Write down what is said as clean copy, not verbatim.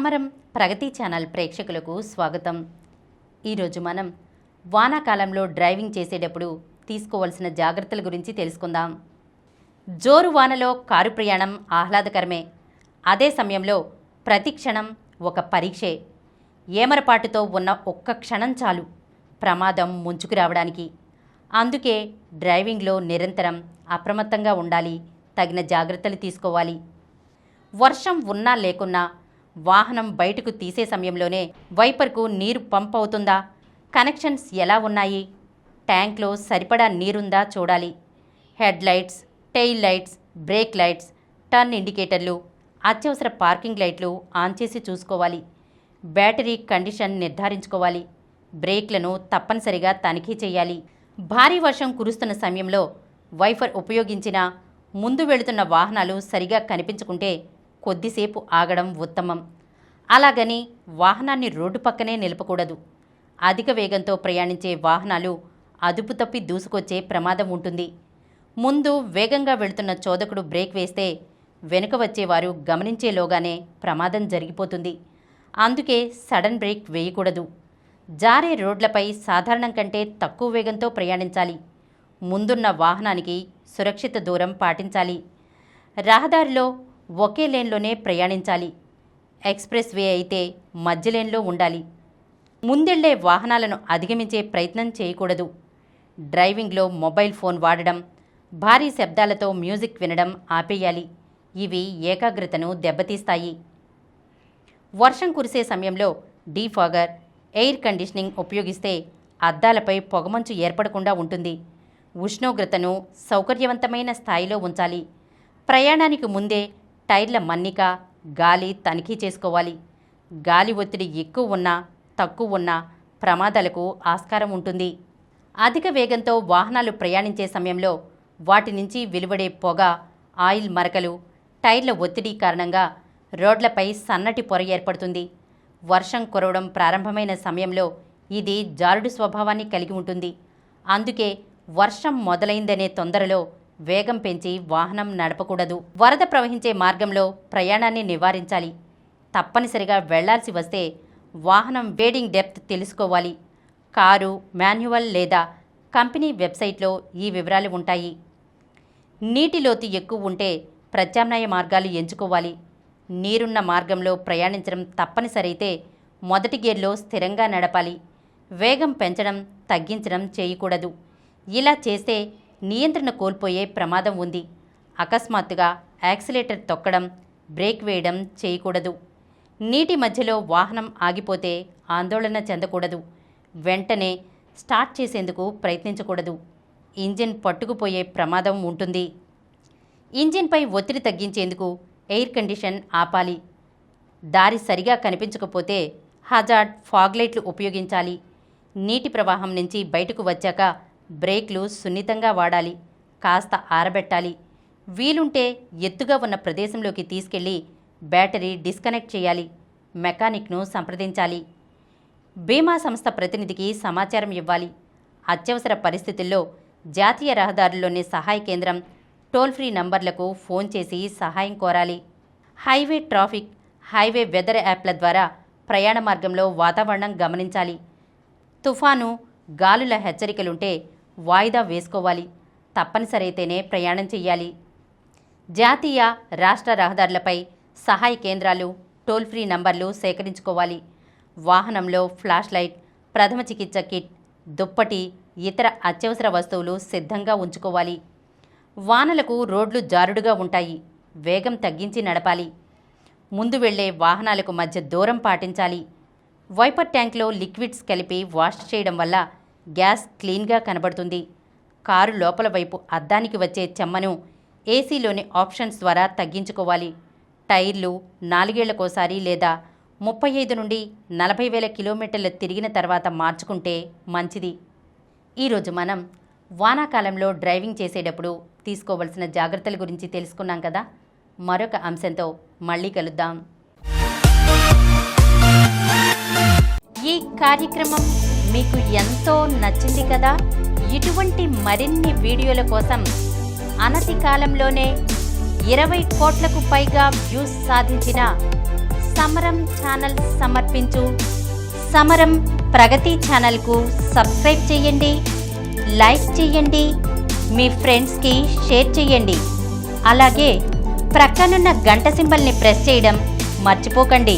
అమరం ప్రగతి channel ప్రేక్షకులకు స్వాగతం. ఈరోజు మనం వానాకాలంలో డ్రైవింగ్ చేసేటప్పుడు తీసుకోవాల్సిన జాగ్రత్తల గురించి తెలుసుకుందాం. జోరు వానలో కారు ప్రయాణం ఆహ్లాదకరమే. అదే సమయంలో ప్రతి క్షణం ఒక పరీక్షే. ఏమరపాటుతో ఉన్న ఒక్క క్షణం చాలు ప్రమాదం ముంచుకు రావడానికి. అందుకే డ్రైవింగ్లో నిరంతరం అప్రమత్తంగా ఉండాలి, తగిన జాగ్రత్తలు తీసుకోవాలి. వర్షం ఉన్నా లేకున్నా వాహనం బయటకు తీసే సమయంలోనే వైపర్కు నీరు పంప్ అవుతుందా, కనెక్షన్స్ ఎలా ఉన్నాయి, ట్యాంక్లో సరిపడా నీరుందా చూడాలి. Head lights, tail lights, brake lights, turn ఇండికేటర్లు, అత్యవసర పార్కింగ్ లైట్లు ఆన్ చేసి చూసుకోవాలి. బ్యాటరీ కండిషన్ నిర్ధారించుకోవాలి. బ్రేక్లను తప్పనిసరిగా తనిఖీ చేయాలి. భారీ వర్షం కురుస్తున్న సమయంలో వైపర్ ఉపయోగించిన ముందు వెళుతున్న వాహనాలు సరిగా కనిపించుకుంటే కొద్దిసేపు ఆగడం ఉత్తమం. అలాగని వాహనాన్ని రోడ్డు పక్కనే నిలపకూడదు. అధిక వేగంతో ప్రయాణించే వాహనాలు అదుపు తప్పి దూసుకొచ్చే ప్రమాదం ఉంటుంది. ముందు వేగంగా వెళుతున్న చోదకుడు బ్రేక్ వేస్తే వెనుక వచ్చేవారు గమనించేలోగానే ప్రమాదం జరిగిపోతుంది. అందుకే సడన్ బ్రేక్ వేయకూడదు. జారే రోడ్లపై సాధారణం కంటే తక్కువ వేగంతో ప్రయాణించాలి. ముందున్న వాహనానికి సురక్షిత దూరం పాటించాలి. రహదారిలో ఒకే లేన్లోనే ప్రయాణించాలి. ఎక్స్ప్రెస్ వే అయితే మధ్య లేన్లో ఉండాలి. ముందెళ్లే వాహనాలను అధిగమించే ప్రయత్నం చేయకూడదు. డ్రైవింగ్లో మొబైల్ ఫోన్ వాడడం, భారీ శబ్దాలతో మ్యూజిక్ వినడం ఆపేయాలి. ఇవి ఏకాగ్రతను దెబ్బతీస్తాయి. వర్షం కురిసే సమయంలో డీఫాగర్, ఎయిర్ కండిషనింగ్ ఉపయోగిస్తే అద్దాలపై పొగమంచు ఏర్పడకుండా ఉంటుంది. ఉష్ణోగ్రతను సౌకర్యవంతమైన స్థాయిలో ఉంచాలి. ప్రయాణానికి ముందే టైర్ల మన్నిక, గాలి తనిఖీ చేసుకోవాలి. గాలి ఒత్తిడి ఎక్కువ ఉన్నా తక్కువ ఉన్నా ప్రమాదాలకు ఆస్కారం ఉంటుంది. అధిక వేగంతో వాహనాలు ప్రయాణించే సమయంలో వాటి నుంచి వెలువడే పొగ, ఆయిల్ మరకలు, టైర్ల ఒత్తిడి కారణంగా రోడ్లపై సన్నటి పొర ఏర్పడుతుంది. వర్షం కురవడం ప్రారంభమైన సమయంలో ఇది జారుడు స్వభావాన్ని కలిగి ఉంటుంది. అందుకే వర్షం మొదలైందనే తొందరలో వేగం పెంచి వాహనం నడపకూడదు. వరద ప్రవహించే మార్గంలో ప్రయాణాన్ని నివారించాలి. తప్పనిసరిగా వెళ్లాల్సి వస్తే వాహనం వేడింగ్ డెప్త్ తెలుసుకోవాలి. కారు మాన్యువల్ లేదా కంపెనీ వెబ్సైట్లో ఈ వివరాలు ఉంటాయి. నీటి లోతు ఎక్కువ ఉంటే ప్రత్యామ్నాయ మార్గాలు ఎంచుకోవాలి. నీరున్న మార్గంలో ప్రయాణించడం తప్పనిసరైతే మొదటి గేర్లో స్థిరంగా నడపాలి. వేగం పెంచడం, తగ్గించడం చేయకూడదు. ఇలా చేస్తే నియంత్రణ కోల్పోయే ప్రమాదం ఉంది. అకస్మాత్తుగా యాక్సిలేటర్ తొక్కడం, బ్రేక్ వేయడం చేయకూడదు. నీటి మధ్యలో వాహనం ఆగిపోతే ఆందోళన చెందకూడదు. వెంటనే స్టార్ట్ చేసేందుకు ప్రయత్నించకూడదు. ఇంజిన్ పట్టుకుపోయే ప్రమాదం ఉంటుంది. ఇంజిన్పై ఒత్తిడి తగ్గించేందుకు ఎయిర్ కండిషన్ ఆపాలి. దారి సరిగా కనిపించకపోతే హజార్డ్ ఫాగ్ లైట్లు ఉపయోగించాలి. నీటి ప్రవాహం నుంచి బయటకు వచ్చాక బ్రేక్లు సున్నితంగా వాడాలి. కాస్త ఆరబెట్టాలి. వీలుంటే ఎత్తుగా ఉన్న ప్రదేశంలోకి తీసుకెళ్లి బ్యాటరీ డిస్కనెక్ట్ చేయాలి. మెకానిక్ను సంప్రదించాలి. బీమా సంస్థ ప్రతినిధికి సమాచారం ఇవ్వాలి. అత్యవసర పరిస్థితుల్లో జాతీయ రహదారుల్లోని సహాయ కేంద్రం, టోల్ ఫ్రీ నంబర్లకు ఫోన్ చేసి సహాయం కోరాలి. హైవే ట్రాఫిక్, హైవే వెదర్ యాప్ల ద్వారా ప్రయాణ మార్గంలో వాతావరణం గమనించాలి. తుఫాను, గాలుల హెచ్చరికలుంటే వాయిదా వేసుకోవాలి. తప్పనిసరైతేనే ప్రయాణం చేయాలి. జాతీయ, రాష్ట్ర రహదారులపై సహాయ కేంద్రాలు, టోల్ ఫ్రీ నంబర్లు సేకరించుకోవాలి. వాహనంలో ఫ్లాష్ లైట్, ప్రథమ చికిత్స కిట్, దుప్పటి, ఇతర అత్యవసర వస్తువులు సిద్ధంగా ఉంచుకోవాలి. వానలకు రోడ్లు జారుడుగా ఉంటాయి. వేగం తగ్గించి నడపాలి. ముందు వెళ్లే వాహనాలకు మధ్య దూరం పాటించాలి. వైపర్ ట్యాంక్లో లిక్విడ్స్ కలిపి వాష్ చేయడం వల్ల గ్యాస్ క్లీన్గా కనబడుతుంది. కారు లోపల వైపు అద్దానికి వచ్చే చెమ్మను ఏసీలోని ఆప్షన్స్ ద్వారా తగ్గించుకోవాలి. టైర్లు 4 ఏళ్లకోసారి లేదా 35 నుండి 40,000 కిలోమీటర్లు తిరిగిన తర్వాత మార్చుకుంటే మంచిది. ఈరోజు మనం వానాకాలంలో డ్రైవింగ్ చేసేటప్పుడు తీసుకోవలసిన జాగ్రత్తల గురించి తెలుసుకున్నాం కదా. మరొక అంశంతో మళ్ళీ కలుద్దాం. ఈ కార్యక్రమం మీకు ఎంతో నచ్చింది కదా. ఇటువంటి మరిన్ని వీడియోల కోసం అనతి కాలంలోనే 20 కోట్లకు పైగా వ్యూస్ సాధించిన సమరం ఛానల్ సమర్పించు సమరం ప్రగతి ఛానల్కు సబ్స్క్రైబ్ చేయండి, లైక్ చేయండి, మీ ఫ్రెండ్స్కి షేర్ చేయండి. అలాగే ప్రక్కనున్న గంట సింబల్ని ప్రెస్ చేయడం మర్చిపోకండి.